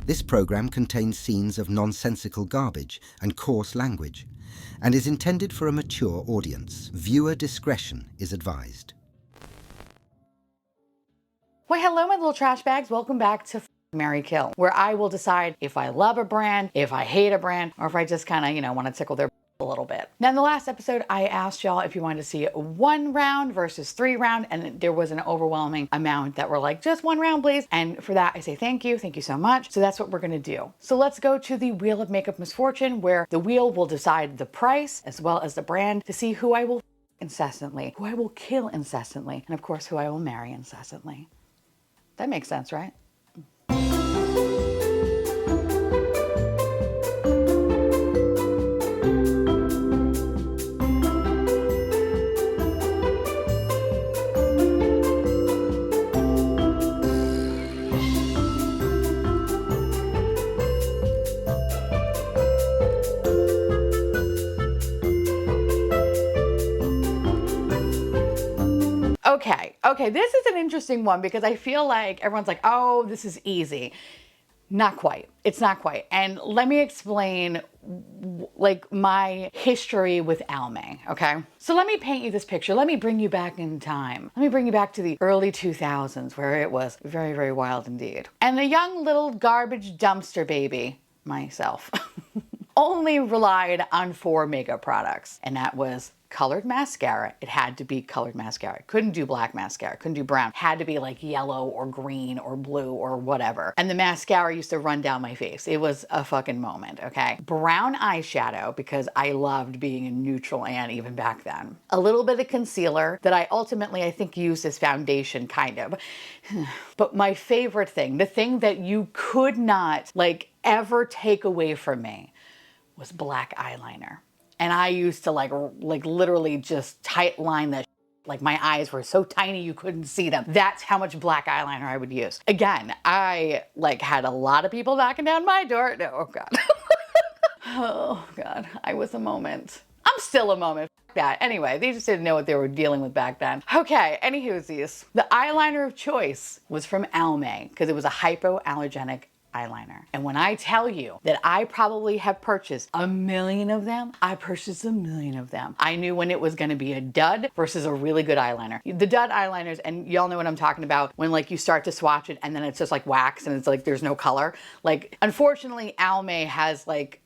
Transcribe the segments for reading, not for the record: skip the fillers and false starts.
This program contains scenes of nonsensical garbage and coarse language and is intended for a mature audience. Viewer discretion is advised. Well, hello, my little trash bags. Welcome back to Marry Kill, where I will decide if I love a brand, if I hate a brand, or if I just kind of, want to tickle their a little bit. Now, in the last episode, I asked y'all if you wanted to see 1 round versus 3 round, and there was an overwhelming amount that were like, just 1 round, please. And for that, I say thank you so much. So that's what we're gonna do. So let's go to the Wheel of Makeup Misfortune, where the wheel will decide the price as well as the brand to see who I will incessantly, who I will kill incessantly, and of course, who I will marry incessantly. That makes sense, right? Okay, this is an interesting one because I feel like everyone's like, oh, this is easy. Not quite. It's not quite. And let me explain like my history with Almay, okay? So let me paint you this picture. Let me bring you back in time. Let me bring you back to the early 2000s where it was very, very wild indeed. And the young little garbage dumpster baby, myself, only relied on 4 makeup products, and that was colored mascara. It had to be colored mascara. Couldn't do black mascara, couldn't do brown. Had to be like yellow or green or blue or whatever. And the mascara used to run down my face. It was a fucking moment, okay? Brown eyeshadow, because I loved being a neutral Anne even back then. A little bit of concealer that I ultimately, I think, used as foundation, kind of. But my favorite thing, the thing that you could not like ever take away from me, was black eyeliner. And I used to like literally just tight line that. Like my eyes were so tiny you couldn't see them. That's how much black eyeliner I would use. Again, I like had a lot of people knocking down my door. No, oh God. Oh God, I was a moment. I'm still a moment. F that. Anyway, they just didn't know what they were dealing with back then. Okay, anywhoosies. The eyeliner of choice was from Almay because it was a hypoallergenic eyeliner. And when I tell you that I probably have purchased 1 million of them, I purchased 1 million of them. I knew when it was gonna be a dud versus a really good eyeliner. The dud eyeliners, and y'all know what I'm talking about, when like you start to swatch it and then it's just like wax and it's like there's no color. Like, unfortunately, Almay has like,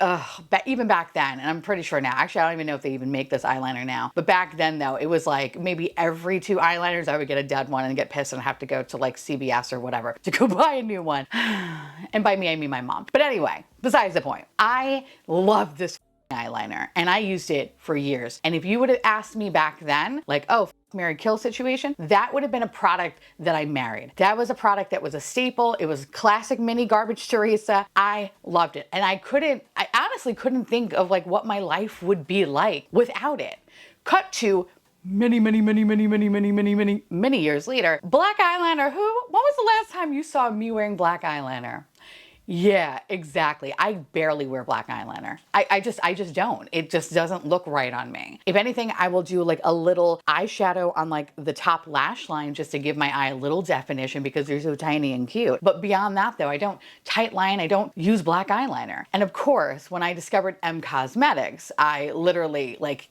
even back then, and I'm pretty sure now, actually I don't even know if they even make this eyeliner now, but back then though, it was like maybe every 2 eyeliners I would get a dud one and get pissed and have to go to like CVS or whatever to go buy a new one. And by me, I mean my mom. But anyway, besides the point, I love this eyeliner and I used it for years. And if you would have asked me back then, like, oh, marry kill situation, that would have been a product that I married. That was a product that was a staple. It was classic mini garbage Theresa. I loved it. And I honestly couldn't think of like what my life would be like without it. Cut to many years later, black eyeliner. When was the last time you saw me wearing black eyeliner? Yeah, exactly. I barely wear black eyeliner. I just don't. It just doesn't look right on me. If anything, I will do like a little eyeshadow on like the top lash line just to give my eye a little definition because they're so tiny and cute. But beyond that though, I don't tight line, I don't use black eyeliner. And of course, when I discovered M Cosmetics, I literally like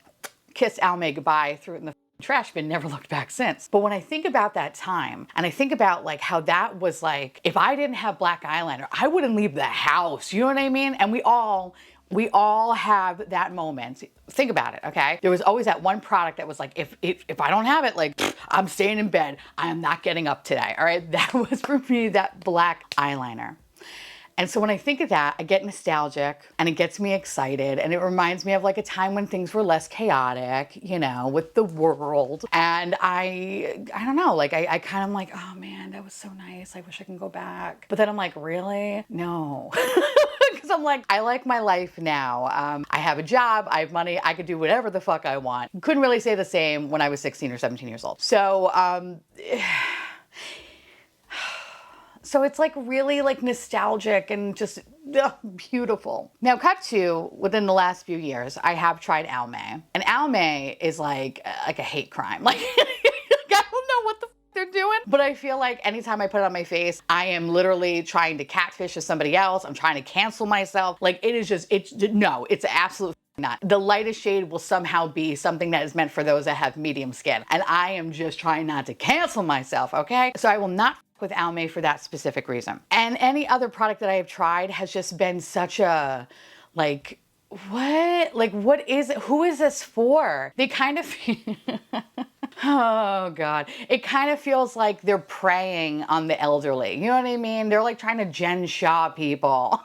kissed Almay goodbye, threw it in the trash bin, never looked back since. But when I think about that time, and I think about like how that was like, if I didn't have black eyeliner, I wouldn't leave the house, you know what I mean? And we all have that moment. Think about it, okay? There was always that one product that was like, if I don't have it, like, I'm staying in bed. I am not getting up today, all right? That was for me, that black eyeliner. And so when I think of that, I get nostalgic and it gets me excited and it reminds me of like a time when things were less chaotic, you know, with the world. And I don't know, like I kind of like, oh man, that was so nice. I wish I can go back. But then I'm like, really? No. Because I'm like, I like my life now. I have a job, I have money, I could do whatever the fuck I want. Couldn't really say the same when I was 16 or 17 years old. So it's like really like nostalgic and just beautiful. Now cut to within the last few years, I have tried Almay. And Almay is like a hate crime. Like, I don't know what the they're doing. But I feel like anytime I put it on my face, I am literally trying to catfish as somebody else. I'm trying to cancel myself. Like it is just, no, it's absolute not. The lightest shade will somehow be something that is meant for those that have medium skin. And I am just trying not to cancel myself, okay? So I will not with Almay for that specific reason. And any other product that I have tried has just been such a, like, what? Like, what is it? Who is this for? They kind of, oh God. It kind of feels like they're preying on the elderly. You know what I mean? They're like trying to Jen Shaw people.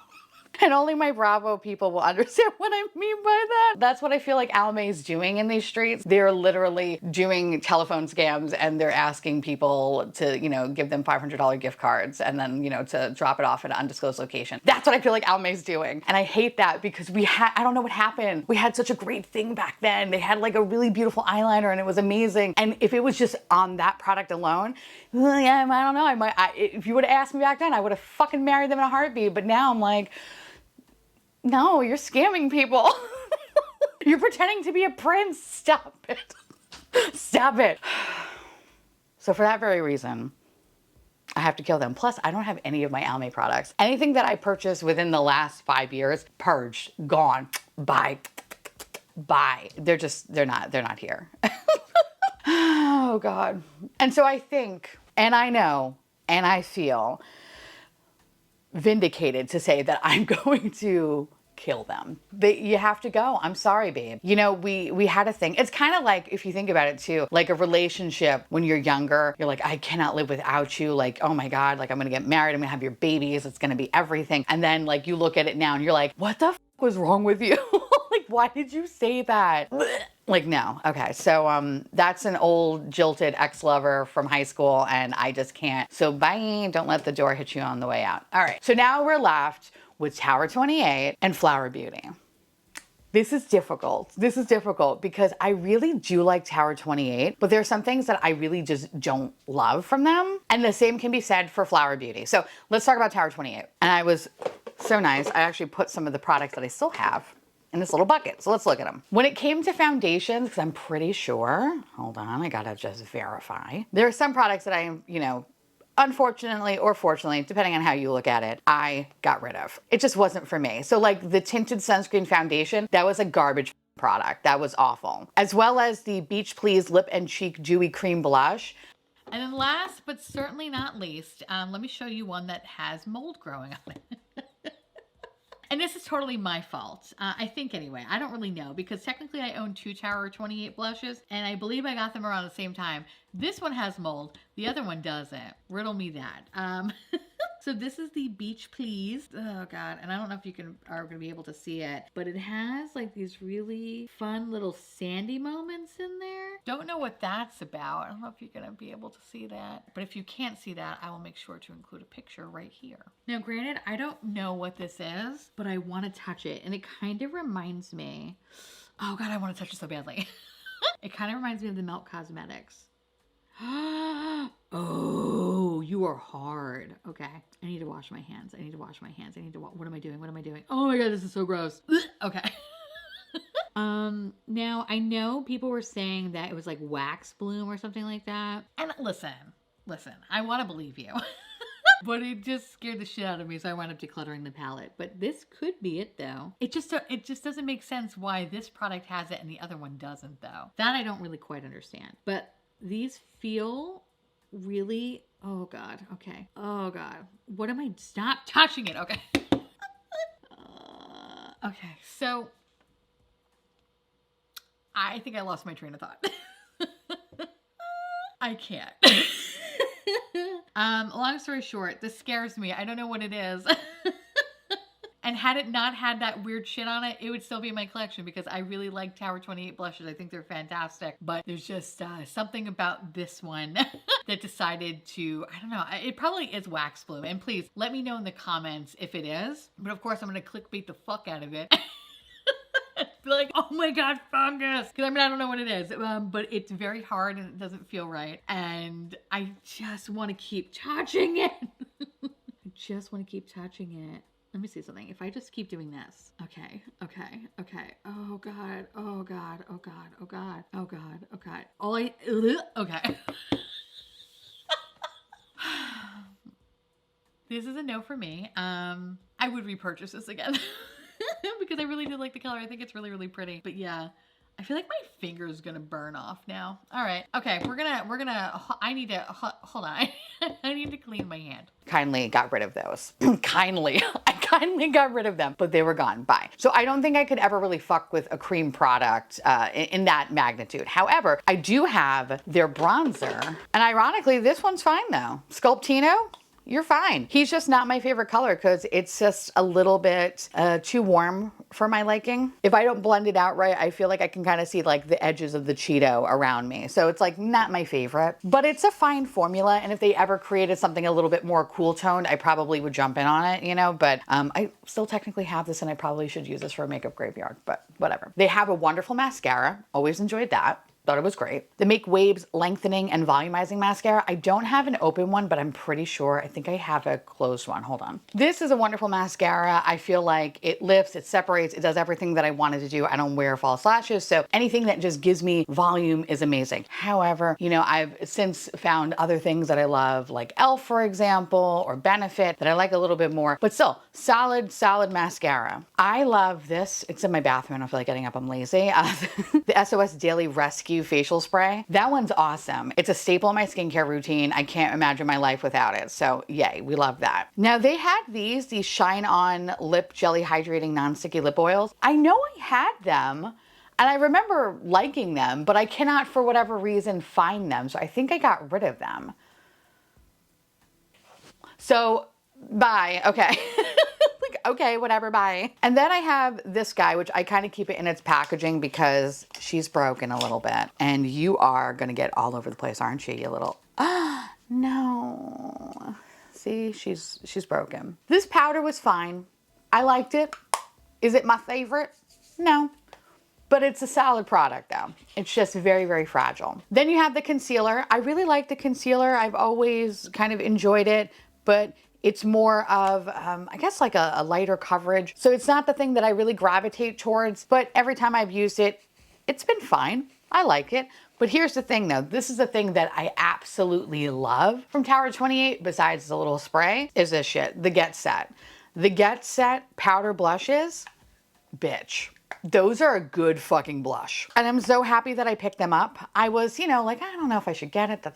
And only my Bravo people will understand what I mean by that. That's what I feel like Almay's doing in these streets. They're literally doing telephone scams and they're asking people to, you know, give them $500 gift cards and then, you know, to drop it off at an undisclosed location. That's what I feel like Almay's doing. And I hate that because I don't know what happened. We had such a great thing back then. They had like a really beautiful eyeliner and it was amazing. And if it was just on that product alone, yeah, I don't know. If you would have asked me back then, I would have fucking married them in a heartbeat. But now I'm like, no, you're scamming people. You're pretending to be a prince. Stop it. Stop it. So for that very reason, I have to kill them. Plus, I don't have any of my Almay products. Anything that I purchased within the last 5 years, purged, gone, bye. They're not here. Oh God. And so I think, and I know, and I feel vindicated to say that I'm going to kill them. You have to go. I'm sorry, babe. You know, we had a thing. It's kind of like, if you think about it too, like a relationship when you're younger, you're like, I cannot live without you. Like, oh my God, like I'm gonna get married. I'm gonna have your babies. It's gonna be everything. And then like you look at it now and you're like, what the f was wrong with you? Like, why did you say that? Like, no. Okay. So, that's an old jilted ex-lover from high school and I just can't. So bye. Don't let the door hit you on the way out. All right. So now we're left with Tower 28 and Flower Beauty. This is difficult. This is difficult because I really do like Tower 28, but there are some things that I really just don't love from them. And the same can be said for Flower Beauty. So let's talk about Tower 28. And I was so nice. I actually put some of the products that I still have in this little bucket. So let's look at them. When it came to foundations, because I'm pretty sure, hold on, I gotta just verify. There are some products that I, you know, unfortunately or fortunately, depending on how you look at it, I got rid of. It just wasn't for me. So like the tinted sunscreen foundation, that was a garbage product. That was awful. As well as the Beach Please Lip and Cheek Dewy Cream Blush. And then last, but certainly not least, let me show you one that has mold growing on it. And this is totally my fault. I think anyway. I don't really know because technically I own 2 Tower 28 blushes and I believe I got them around the same time. This one has mold. The other one doesn't. Riddle me that. So this is the Beach Please. Oh God. And I don't know if you are going to be able to see it, but it has like these really fun little sandy moments in there. Don't know what that's about. I don't know if you're going to be able to see that, but if you can't see that, I will make sure to include a picture right here. Now, granted, I don't know what this is, but I want to touch it. And it kind of reminds me, oh God, I want to touch it so badly. It kind of reminds me of the Melt Cosmetics. Oh, you are hard. Okay. I need to wash my hands. I need to wash my hands. What am I doing? What am I doing? Oh my God, this is so gross. Okay. Now I know people were saying that it was like wax bloom or something like that. And listen, I want to believe you. But it just scared the shit out of me, so I wound up decluttering the palette. But this could be it though. It just doesn't make sense why this product has it and the other one doesn't though. That I don't really quite understand. But these feel really, oh God, okay. Oh God, what am I, stop touching it, okay. Okay, so I think I lost my train of thought. I can't. Long story short, this scares me. I don't know what it is. And had it not had that weird shit on it, it would still be in my collection because I really like Tower 28 blushes. I think they're fantastic. But there's just something about this one that decided to, I don't know, it probably is wax bloom. And please let me know in the comments if it is. But of course, I'm going to clickbait the fuck out of it. Be like, oh my God, fungus. Because I mean, I don't know what it is, but it's very hard and it doesn't feel right. And I just want to keep touching it. I just want to keep touching it. Let me see something. If I just keep doing this. Okay. Oh God. Oh God. Oh God. Oh God. Oh God. Okay. Okay. This is a no for me. I would repurchase this again because I really do like the color. I think it's really, really pretty. But yeah, I feel like my finger's gonna burn off now. All right. Okay, I need to, hold on. I need to clean my hand. Kindly got rid of those. I kindly got rid of them, but they were gone. Bye. So I don't think I could ever really fuck with a cream product in that magnitude. However, I do have their bronzer. And ironically, this one's fine though. Sculptino, you're fine. He's just not my favorite color because it's just a little bit too warm for my liking. If I don't blend it out right, I feel like I can kind of see like the edges of the Cheeto around me. So it's like not my favorite, but it's a fine formula. And if they ever created something a little bit more cool toned, I probably would jump in on it, you know, but I still technically have this and I probably should use this for a makeup graveyard, but whatever. They have a wonderful mascara. Always enjoyed that. Thought it was great. The Make Waves Lengthening and Volumizing Mascara. I don't have an open one, but I'm pretty sure, I think I have a closed one. Hold on. This is a wonderful mascara. I feel like it lifts, it separates, it does everything that I wanted to do. I don't wear false lashes, so anything that just gives me volume is amazing. However, you know, I've since found other things that I love, like e.l.f., for example, or Benefit, that I like a little bit more, but still, solid mascara. I love this. It's in my bathroom. I don't feel like getting up. I'm lazy. The SOS Daily Rescue facial spray. That one's awesome. It's a staple in my skincare routine. I can't imagine my life without it. So yay, we love that. Now they had these Shine On Lip Jelly Hydrating Non-Sticky Lip Oils. I know I had them and I remember liking them, but I cannot for whatever reason find them. So I think I got rid of them. So bye, okay. Okay, whatever, bye. And then I have this guy, which I kind of keep it in its packaging because she's broken a little bit. And you are gonna get all over the place, aren't you, you little, no. See, she's broken. This powder was fine. I liked it. Is it my favorite? No. But it's a solid product though. It's just very, very fragile. Then you have the concealer. I really like the concealer. I've always kind of enjoyed it, but it's more of, I guess like a lighter coverage. So it's not the thing that I really gravitate towards, but every time I've used it, it's been fine. I like it. But here's the thing though, this is the thing that I absolutely love from Tower 28, besides the little spray, is this shit, the Get Set. The Get Set powder blushes, bitch. Those are a good fucking blush. And I'm so happy that I picked them up. I was, you know, like, I don't know if I should get it.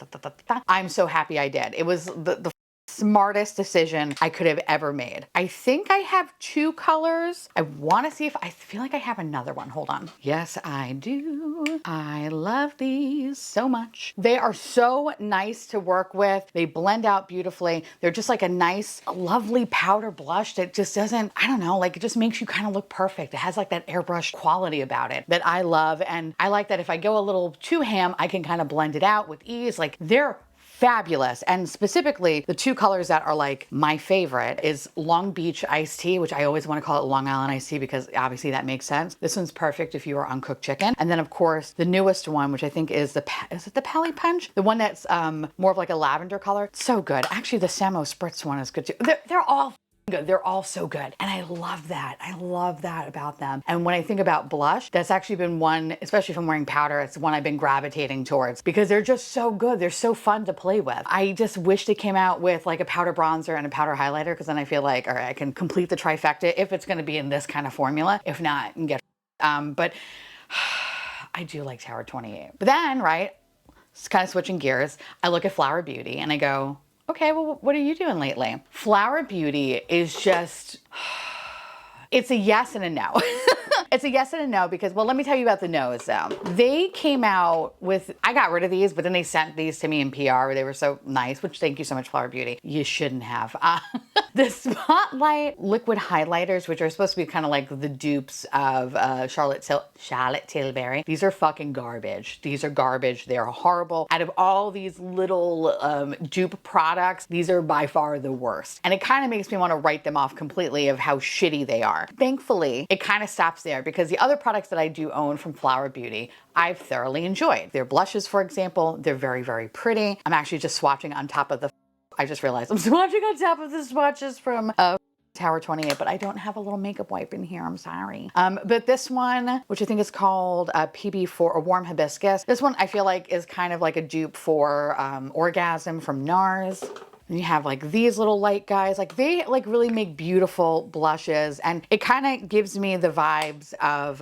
I'm so happy I did. It was the smartest decision I could have ever made. I think I have 2 colors. I want to see if I feel like I have another one. Hold on. Yes, I do. I love these so much. They are so nice to work with. They blend out beautifully. They're just like a nice, lovely powder blush that just doesn't, I don't know, like it just makes you kind of look perfect. It has like that airbrush quality about it that I love. And I like that if I go a little too ham, I can kind of blend it out with ease. Like they're fabulous. And specifically the 2 colors that are like my favorite is Long Beach Iced Tea, which I always want to call it Long Island Iced Tea because obviously that makes sense. This one's perfect if you are uncooked chicken. And then of course the newest one, which I think is is it the Pelly Punch? The one that's more of like a lavender color. So good. Actually the Samo Spritz one is good too. They're all good. They're all so good. And I love that. I love that about them. And when I think about blush, that's actually been one, especially if I'm wearing powder, it's one I've been gravitating towards because they're just so good. They're so fun to play with. I just wish they came out with like a powder bronzer and a powder highlighter because then I feel like, all right, I can complete the trifecta if it's going to be in this kind of formula. If not, I can get but I do like Tower 28. But then, right, it's kind of switching gears. I look at Flower Beauty and I go, okay, well, what are you doing lately? Flower Beauty is just, it's a yes and a no. It's a yes and a no because, well, let me tell you about the no's though. They came out with, I got rid of these, but then they sent these to me in PR. They were so nice, which thank you so much, Flower Beauty. You shouldn't have. The Spotlight liquid highlighters, which are supposed to be kind of like the dupes of Charlotte Tilbury. These are fucking garbage. These are garbage. They're horrible. Out of all these little dupe products, these are by far the worst. And it kind of makes me want to write them off completely of how shitty they are. Thankfully, it kind of stops there because the other products that I do own from Flower Beauty, I've thoroughly enjoyed. Their blushes, for example, they're very, very pretty. I'm actually just swatching on top of the, I just realized I'm swatching on top of the swatches from Tower 28, but I don't have a little makeup wipe in here. I'm sorry. But this one, which I think is called PB4 or Warm Hibiscus, this one I feel like is kind of like a dupe for Orgasm from NARS. And you have like these little light guys, like they like really make beautiful blushes. And it kind of gives me the vibes of,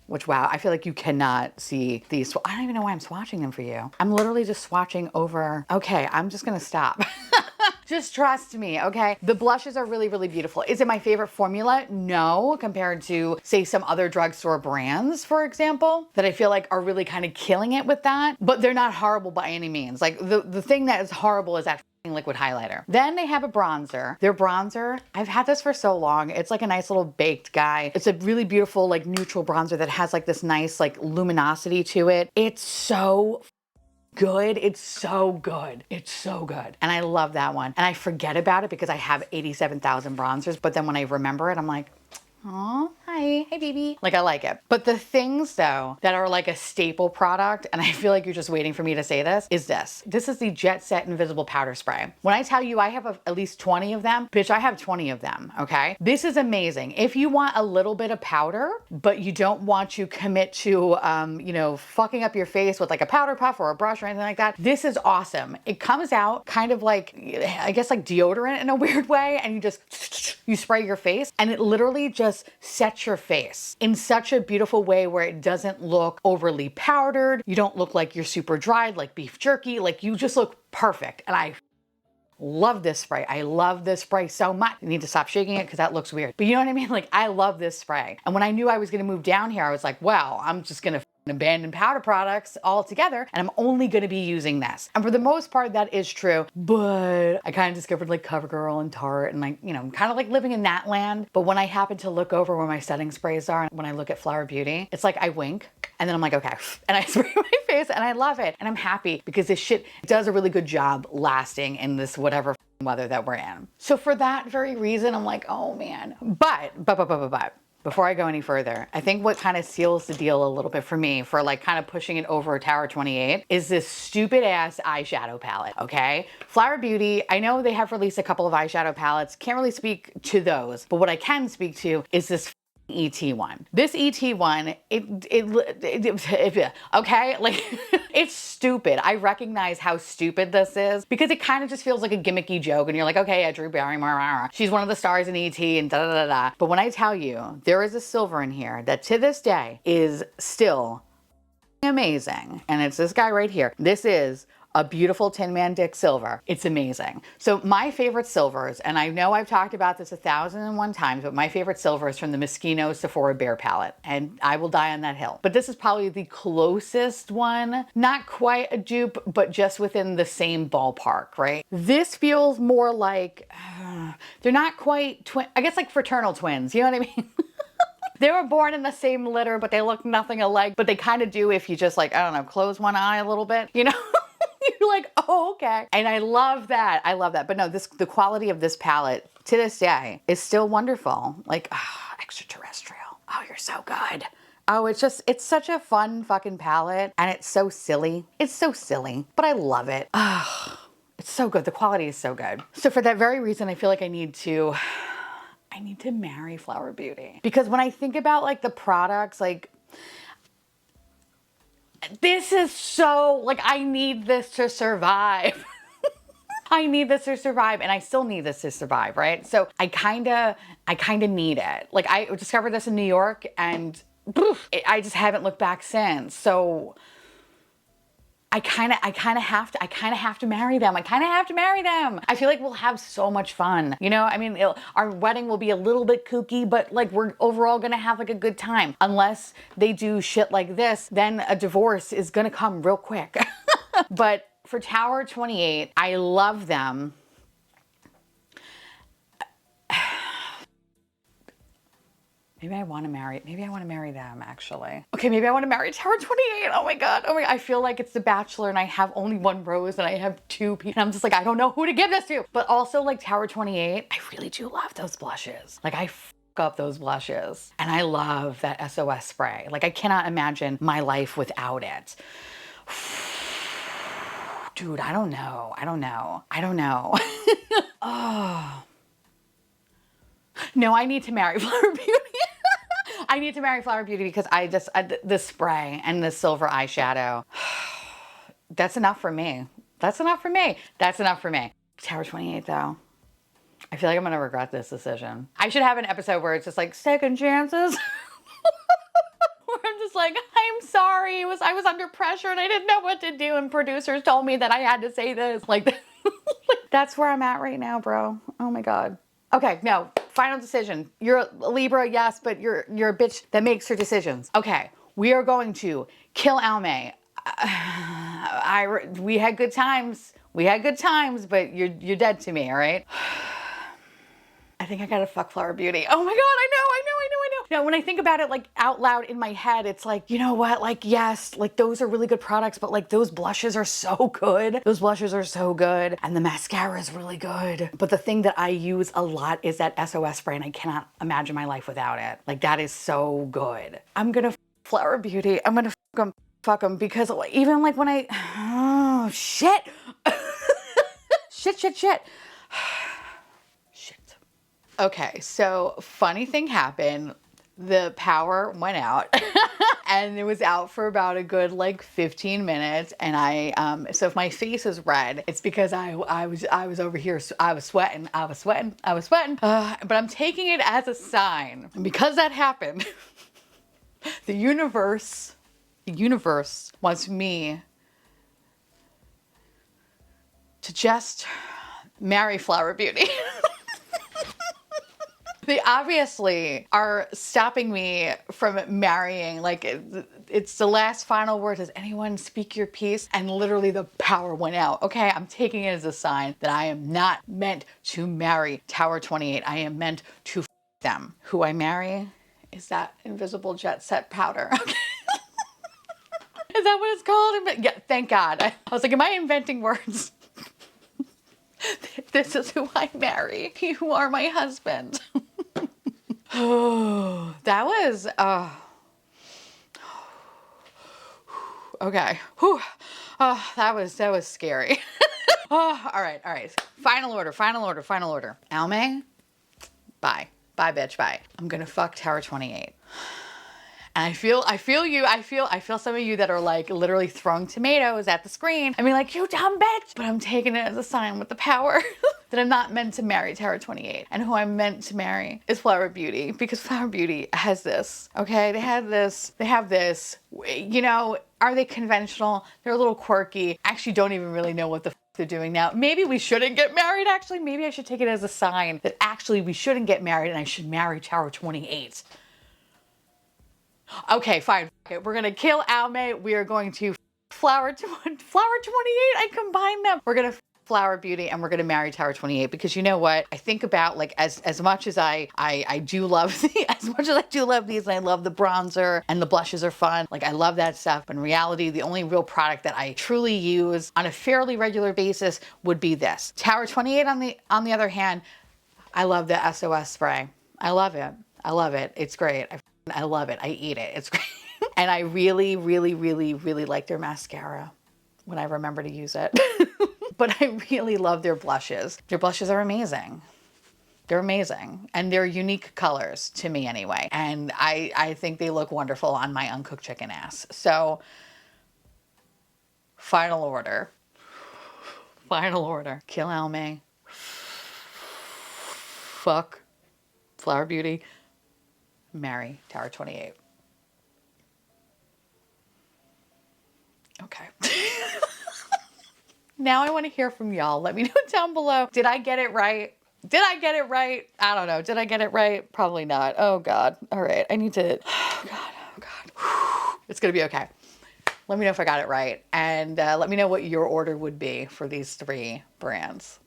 which, wow, I feel like you cannot see these. I don't even know why I'm swatching them for you. I'm literally just swatching over. Okay, I'm just gonna stop. Just trust me, okay? The blushes are really, really beautiful. Is it my favorite formula? No, compared to, say, some other drugstore brands, for example, that I feel like are really kind of killing it with that. But they're not horrible by any means. Like, the thing that is horrible is that liquid highlighter. Then they have a bronzer. Their bronzer, I've had this for so long. It's like a nice little baked guy. It's a really beautiful, like, neutral bronzer that has like this nice, like, luminosity to it. It's so good. It's so good. It's so good. And I love that one. And I forget about it because I have 87,000 bronzers. But then when I remember it, I'm like, oh, hi baby. Like, I like it. But the things though that are like a staple product, and I feel like you're just waiting for me to say this, is this. This is the Jet Set Invisible Powder Spray. When I tell you I have at least 20 of them, bitch, I have 20 of them, okay? This is amazing. If you want a little bit of powder, but you don't want to commit to, you know, fucking up your face with like a powder puff or a brush or anything like that, this is awesome. It comes out kind of like, I guess like deodorant in a weird way, and you just, you spray your face, and it literally just sets your face in such a beautiful way where it doesn't look overly powdered. You don't look like you're super dried like beef jerky. Like, you just look perfect. And I love this spray. I love this spray so much. I need to stop shaking it because that looks weird. But you know what I mean? Like, I love this spray. And when I knew I was going to move down here, I was like, well, I'm just going to abandon powder products altogether, and I'm only going to be using this. And for the most part, that is true. But I kind of discovered like CoverGirl and Tarte, and like, you know, kind of like living in that land. But when I happen to look over where my setting sprays are, when I look at Flower Beauty, it's like I wink and then I'm like, okay, and I spray my face, and I love it. And I'm happy because this shit does a really good job lasting in this whatever weather that we're in. So for that very reason, I'm like, oh man. But before I go any further, I think what kind of seals the deal a little bit for me for like kind of pushing it over Tower 28 is this stupid ass eyeshadow palette, okay? Flower Beauty, I know they have released a couple of eyeshadow palettes. Can't really speak to those, but what I can speak to is this ET one. This ET one, okay, like it's stupid. I recognize how stupid this is because it kind of just feels like a gimmicky joke, and you're like, okay, yeah, Drew Barrymore, she's one of the stars in ET and da da da da. But when I tell you there is a silver in here that to this day is still amazing, and it's this guy right here. This is a beautiful Tin Man Dick silver. It's amazing. So my favorite silvers, and I know I've talked about this 1,001 times, but my favorite silver is from the Moschino Sephora Bear palette, and I will die on that hill. But this is probably the closest one, not quite a dupe, but just within the same ballpark, right? This feels more like, they're not quite twin, I guess like fraternal twins, you know what I mean? They were born in the same litter, but they look nothing alike, but they kind of do if you just like, I don't know, close one eye a little bit, you know? You're like, oh, okay. And I love that. I love that. But no, the quality of this palette to this day is still wonderful. Like, extraterrestrial. Oh, you're so good. Oh, it's such a fun fucking palette, and it's so silly. It's so silly, but I love it. It's so good. The quality is so good. So for that very reason, I feel like I need to marry Flower Beauty. Because when I think about like the products, like, this is so, like, I need this to survive. I need this to survive, and I still need this to survive, right? So I kind of need it. Like, I discovered this in New York, and I just haven't looked back since. So I kind of have to marry them. I kind of have to marry them. I feel like we'll have so much fun. You know, I mean, our wedding will be a little bit kooky, but like we're overall gonna have like a good time. Unless they do shit like this, then a divorce is gonna come real quick. But for Tower 28, I love them. Maybe I want to marry them, actually. Okay, maybe I want to marry Tower 28. Oh my God. Oh my God. I feel like it's The Bachelor and I have only one rose and I have two people. And I'm just like, I don't know who to give this to. But also like Tower 28, I really do love those blushes. Like, I up those blushes. And I love that SOS spray. Like, I cannot imagine my life without it. Dude, I don't know. Oh. No, I need to marry Flower Beauty. I need to marry Flower Beauty because the spray and the silver eyeshadow, that's enough for me. That's enough for me. Tower 28 though. I feel like I'm gonna regret this decision. I should have an episode where it's just like second chances. Where I'm just like, I'm sorry. I was under pressure and I didn't know what to do. And producers told me that I had to say this. Like, that's where I'm at right now, bro. Oh my God. Okay, no, final decision. You're a Libra, yes, but you're a bitch that makes her decisions. Okay, we are going to kill Almay. We had good times. We had good times, but you're dead to me, all right? I think I gotta fuck Flower Beauty. Oh my God, I know. No, when I think about it like out loud in my head, it's like, you know what? Like, yes, like those are really good products, but like those blushes are so good. Those blushes are so good. And the mascara is really good. But the thing that I use a lot is that SOS spray and I cannot imagine my life without it. Like that is so good. I'm gonna Flower Beauty. I'm gonna fuck them because even like when oh shit. shit. Okay, so funny thing happened. The power went out and it was out for about a good like 15 minutes. And so if my face is red, it's because I was over here. So I was sweating. But I'm taking it as a sign. And because that happened, the universe wants me to just marry Flower Beauty. They obviously are stopping me from marrying. Like, it's the last final word. Does anyone speak your piece? And literally the power went out. Okay, I'm taking it as a sign that I am not meant to marry Tower 28. I am meant to them. Who I marry is that invisible jet set powder. Okay. Is that what it's called? Yeah, thank God. I was like, am I inventing words? This is who I marry. You are my husband. Oh, that was, okay. Whew. Oh, that was scary. Oh, all right. Final order. Almay, bye. Bye, bitch, bye. I'm gonna fuck Tower 28. And I feel you. I feel some of you that are like literally throwing tomatoes at the screen. I mean, like, you dumb bitch. But I'm taking it as a sign with the power that I'm not meant to marry Tower 28. And who I'm meant to marry is Flower Beauty, because Flower Beauty has this, okay? They have this, you know, are they conventional? They're a little quirky. I actually don't even really know what the they're doing now. Maybe we shouldn't get married, actually. Maybe I should take it as a sign that actually we shouldn't get married and I should marry Tower 28. Okay, fine. Okay, we're gonna kill Almay. We are going to Flower 28. I combine them. We're gonna Flower Beauty and we're gonna marry Tower 28 because you know what? I think about like as much as I do love as much as I do love these and I love the bronzer and the blushes are fun. Like I love that stuff. But in reality, the only real product that I truly use on a fairly regular basis would be this. Tower 28 on the other hand, I love the SOS spray. I love it. It's great. I love it. I eat it. It's great. And I really like their mascara when I remember to use it. But I really love their blushes. Their blushes are amazing. They're amazing. And they're unique colors to me anyway. And I think they look wonderful on my uncooked chicken ass. So, final order. Kill Almay. Fuck Flower Beauty. Marry Tower 28. Okay. Now I want to hear from y'all. Let me know down below. Did I get it right? I don't know. Did I get it right? Probably not. Oh God. All right. I need to, oh God. It's going to be okay. Let me know if I got it right. And let me know what your order would be for these 3 brands.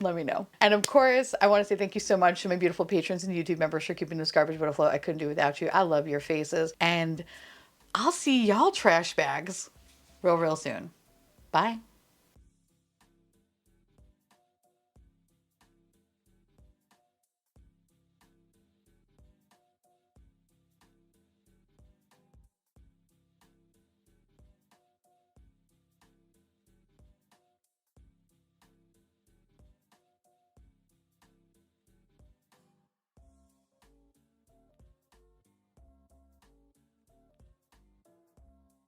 Let me know. And of course, I want to say thank you so much to my beautiful patrons and YouTube members for keeping this garbage boat afloat. I couldn't do it without you. I love your faces. And I'll see y'all trash bags real soon. Bye.